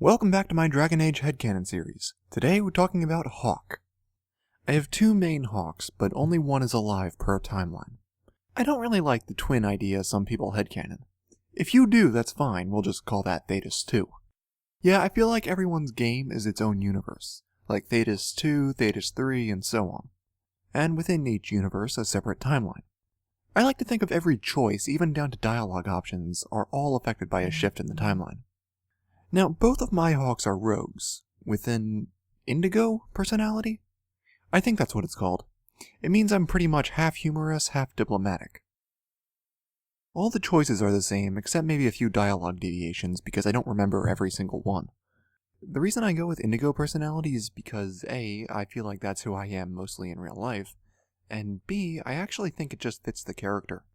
Welcome back to my Dragon Age Headcanon series. Today we're talking about Hawke. I have two main Hawks, but only one is alive per timeline. I don't really like the twin idea some people headcanon. If you do, that's fine, we'll just call that Thetis 2. Yeah, I feel like everyone's game is its own universe, like Thetis 2, Thetis 3, and so on. And within each universe, a separate timeline. I like to think of every choice, even down to dialogue options, are all affected by a shift in the timeline. Now, both of my Hawks are rogues, with an indigo personality? I think that's what it's called. It means I'm pretty much half humorous, half diplomatic. All the choices are the same, except maybe a few dialogue deviations, because I don't remember every single one. The reason I go with indigo personality is because A, I feel like that's who I am mostly in real life, and B, I actually think it just fits the character.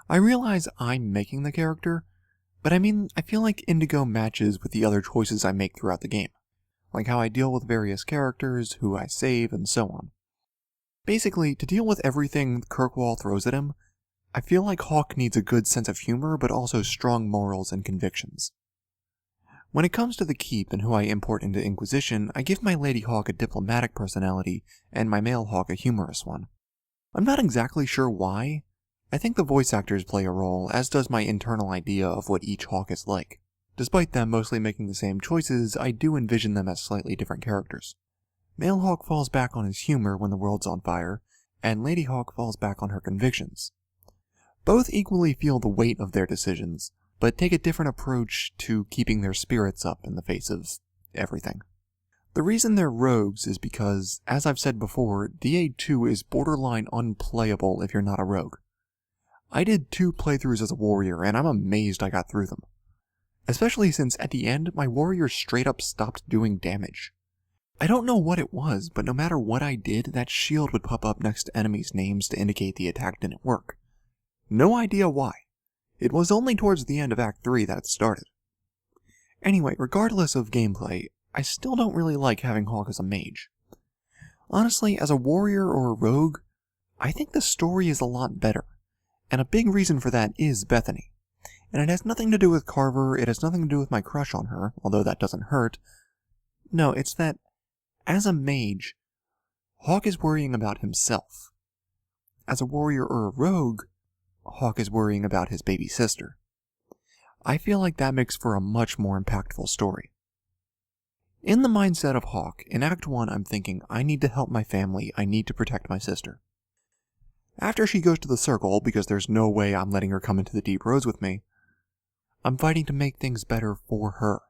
I realize I'm making the character, but I feel like indigo matches with the other choices I make throughout the game, like how I deal with various characters, who I save, and so on. Basically, to deal with everything Kirkwall throws at him, I feel like Hawke needs a good sense of humor, but also strong morals and convictions. When it comes to the Keep and who I import into Inquisition, I give my Lady Hawke a diplomatic personality, and my male Hawke a humorous one. I'm not exactly sure why. I think the voice actors play a role, as does my internal idea of what each Hawke is like. Despite them mostly making the same choices, I do envision them as slightly different characters. Male Hawke falls back on his humor when the world's on fire, and Lady Hawke falls back on her convictions. Both equally feel the weight of their decisions, but take a different approach to keeping their spirits up in the face of everything. The reason they're rogues is because, as I've said before, DA2 is borderline unplayable if you're not a rogue. I did 2 playthroughs as a warrior, and I'm amazed I got through them. Especially since at the end, my warrior straight up stopped doing damage. I don't know what it was, but no matter what I did, that shield would pop up next to enemies' names to indicate the attack didn't work. No idea why. It was only towards the end of Act 3 that it started. Anyway, regardless of gameplay, I still don't really like having Hawke as a mage. Honestly, as a warrior or a rogue, I think the story is a lot better, and a big reason for that is Bethany. And it has nothing to do with Carver, it has nothing to do with my crush on her, although that doesn't hurt. No, it's that, as a mage, Hawke is worrying about himself. As a warrior or a rogue, Hawke is worrying about his baby sister. I feel like that makes for a much more impactful story. In the mindset of Hawke, in Act 1 I'm thinking, I need to help my family, I need to protect my sister. After she goes to the circle, because there's no way I'm letting her come into the deep roads with me, I'm fighting to make things better for her.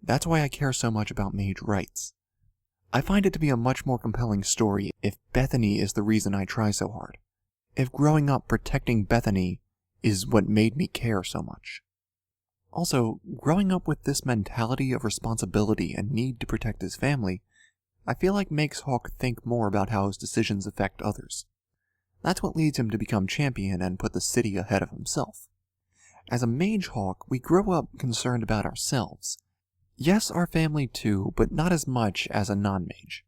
That's why I care so much about mage rights. I find it to be a much more compelling story if Bethany is the reason I try so hard. If growing up protecting Bethany is what made me care so much. Also, growing up with this mentality of responsibility and need to protect his family, I feel like makes Hawke think more about how his decisions affect others. That's what leads him to become champion and put the city ahead of himself. As a mage Hawke, we grow up concerned about ourselves. Yes, our family too, but not as much as a non-mage.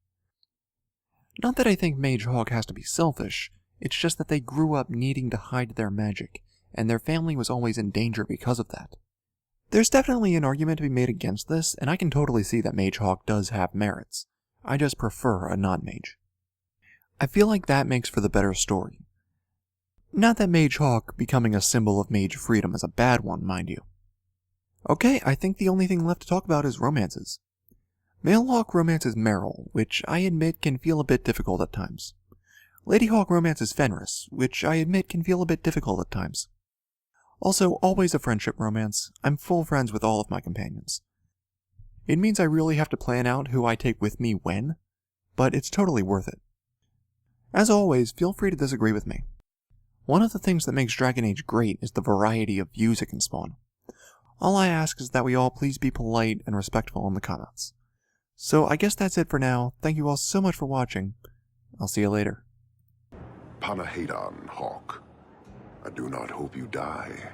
Not that I think mage Hawke has to be selfish, it's just that they grew up needing to hide their magic, and their family was always in danger because of that. There's definitely an argument to be made against this, and I can totally see that mage Hawke does have merits. I just prefer a non-mage. I feel like that makes for the better story. Not that mage Hawke becoming a symbol of mage freedom is a bad one, mind you. Okay, I think the only thing left to talk about is romances. Male Hawke romances Meryl, which I admit can feel a bit difficult at times. Lady Hawke romances Fenris, which I admit can feel a bit difficult at times. Also, always a friendship romance. I'm full friends with all of my companions. It means I really have to plan out who I take with me when, but it's totally worth it. As always, feel free to disagree with me. One of the things that makes Dragon Age great is the variety of views it can spawn. All I ask is that we all please be polite and respectful in the comments. So I guess that's it for now. Thank you all so much for watching. I'll see you later. Panahedon, Hawke. I do not hope you die.